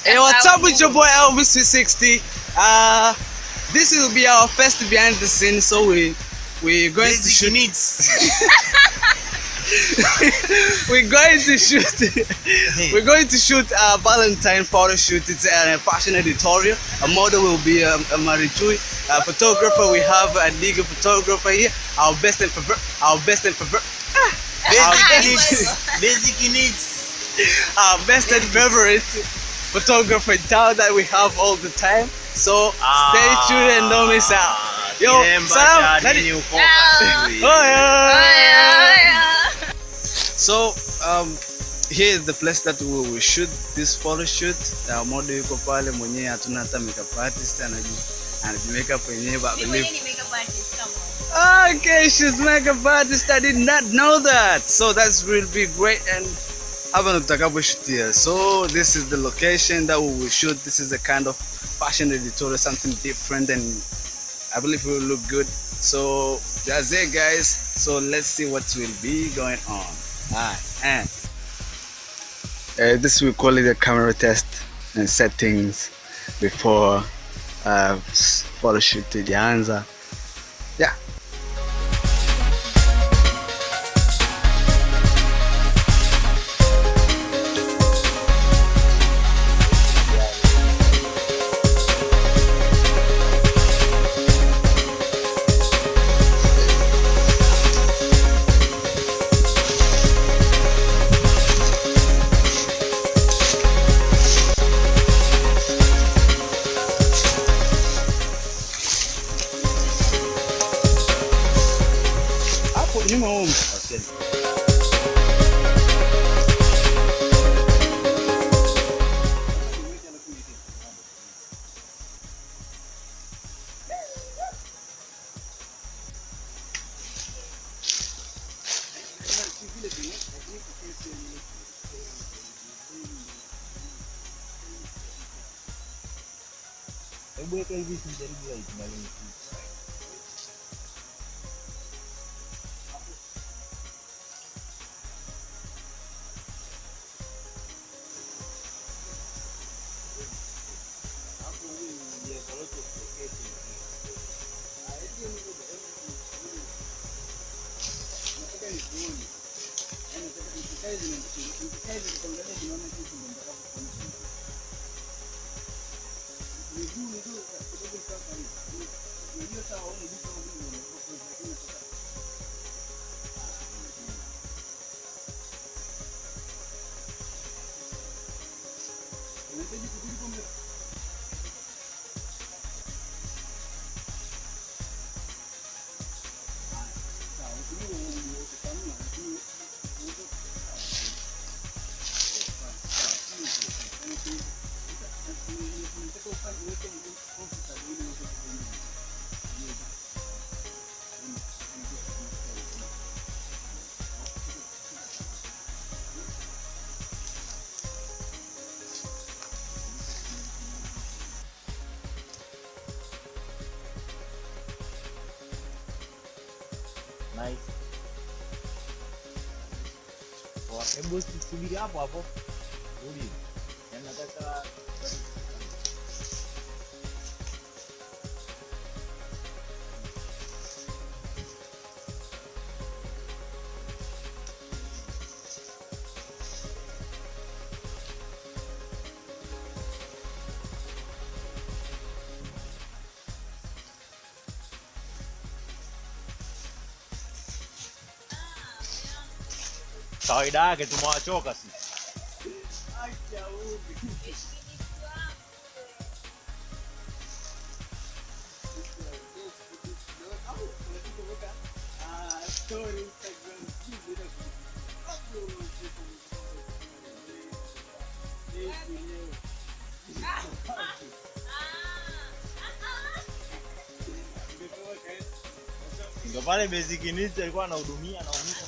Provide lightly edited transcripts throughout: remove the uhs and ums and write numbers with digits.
Hey, what's up with your boy Elvis 360? This will be our first behind the scenes, so we're going to shoot. we're going to shoot. We're going to shoot a Valentine photo shoot. It's a fashion editorial. A model will be a Marichui. A photographer, we have a legal photographer here. Our best and favorite. Our best and favorite photographer in town that we have all the time. So stay tuned and don't miss out. Yo, Sam, So here is the place that we will shoot this photo shoot. Model yuko pale mwenyewe, hatuna hata makeup artist, anajimake mwenyewe, but believe. Okay, she's makeup artist. I did not know that. So that's will be great. And so this is the location that we will shoot. This is a kind of fashion editorial, something different, and I believe it will look good. So that's it, guys. So let's see what will be going on. Alright, and this we call it a camera test and settings before photo shoot ilianza. Yeah. Okay. Nice. Hebu subiri hapo hapo. Rudi. Nataka kawaida yake tumewachoka sisi. Ndio pale basic needs alikuwa anahudumia na umika.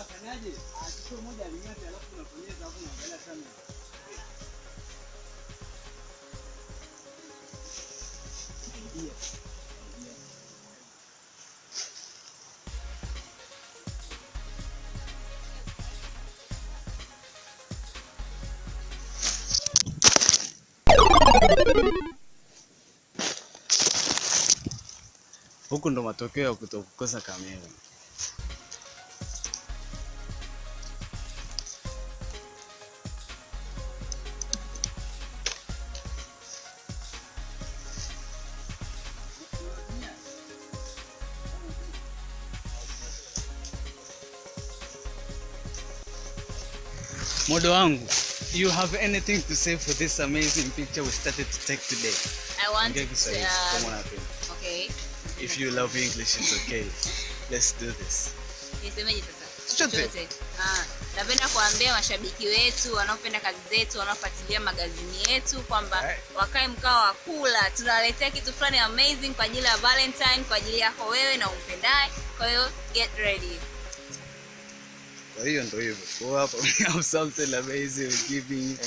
Afanyaje? Achukue moja aling'ate alafu unaponyeza hapo unaangalia kamera. Huku ndo matokeo ya kutokukosa kamera. Modo wangu, you have anything to say for this amazing picture we started to take today? I want to, okay. If you love English, it's okay. Let's do this. Nisemeje sasa? Chochote. Napenda kuambia mashabiki wetu wanaopenda kazi zetu, wanaofuatilia magazini yetu kwamba wakae mkao wa kula. Tunawaletea kitu fulani amazing kwa ajili ya Valentine, kwa ajili yako wewe na umpendaye. Kwa hiyo get ready. Kwa hiyo ndo hivyo. Kwa hapa we have something amazing we giving.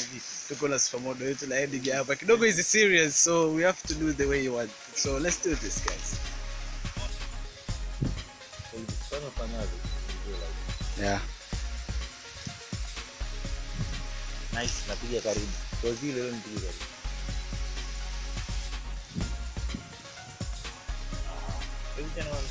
Tuko na supermodel yetu na Editorial hapa. Kidogo is serious, so we have to do the way you want. So let's do this, guys. Yeah. Nice, napiga karibu. Kwa zile wewe mpiga karibu. Hebu tena wapi?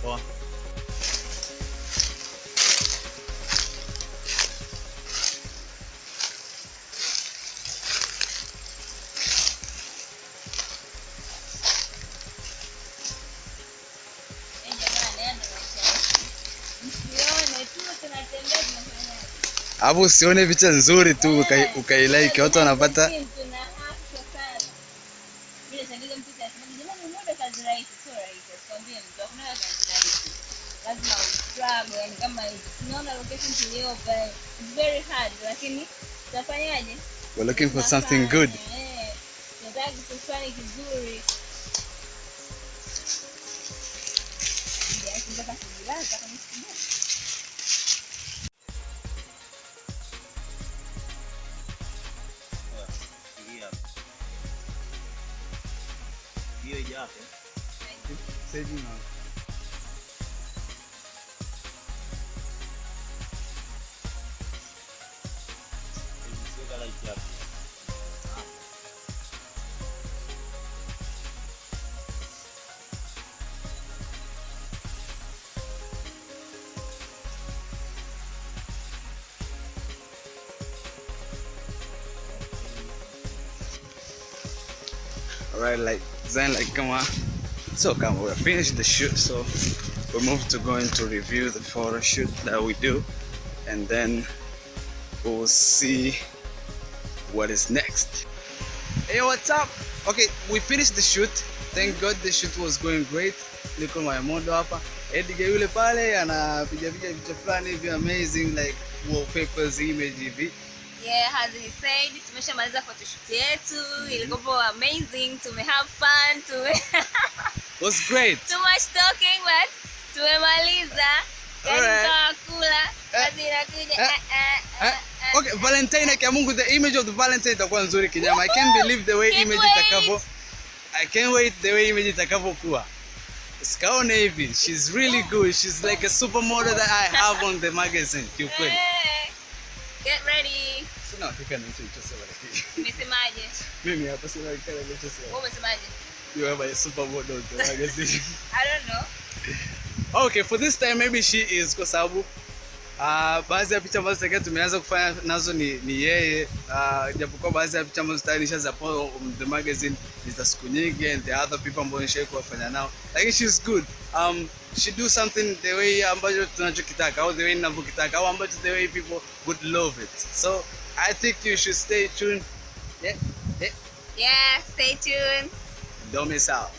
Poa. Hapo usione picha nzuri tu ukailike, watu wanapata we're looking for something good. Alright, like design like come on. So come, we're finished the shoot, so we move to going to review the photo shoot that we do, and then we'll see what is next. Hey, what's up? Okay, we finished the shoot. Thank God the shoot was going great. Niko my modo hapa. Editorial yule pale anapiga picha fulani hivi amazing, like wallpapers, image hivi. Yeah, as he said, tumeshamaliza photoshoot yetu. Ilikuwa amazing. Have fun. It was great. Too much talking, but tumemaliza. Kula. Okay, Valentine kwa Mungu, the image of the Valentine itakuwa nzuri kinyama. I can't believe the way image itakavyo. I can't wait the way image itakavyokuwa. Sikaone hivi. She's really good. She's like a supermodel that I have on the magazine. Kiukweli. Get ready. Sina hakika na hicho nilichosema lakini. Umesemaje? Mimi hapa sina hakika na nilichosema. Wewe umesemaje? You are my supermodel of the magazine. I don't know. Okay, for this time maybe she is kwa sababu baadhi ya picha ambazo tayari tumeanza kufanya nazo ni yeye, japokuwa baadhi ya picha ambazo tayari nishaza the magazine ni za siku nyingi and the other people ambao nishawahi kufanya nao, lakini she's good. She do something the way ambacho tunachokitaka au the way ninavyokitaka au ambacho the way people would love it. So I think you should stay tuned. Yeah, Yeah, stay tuned. don't miss out.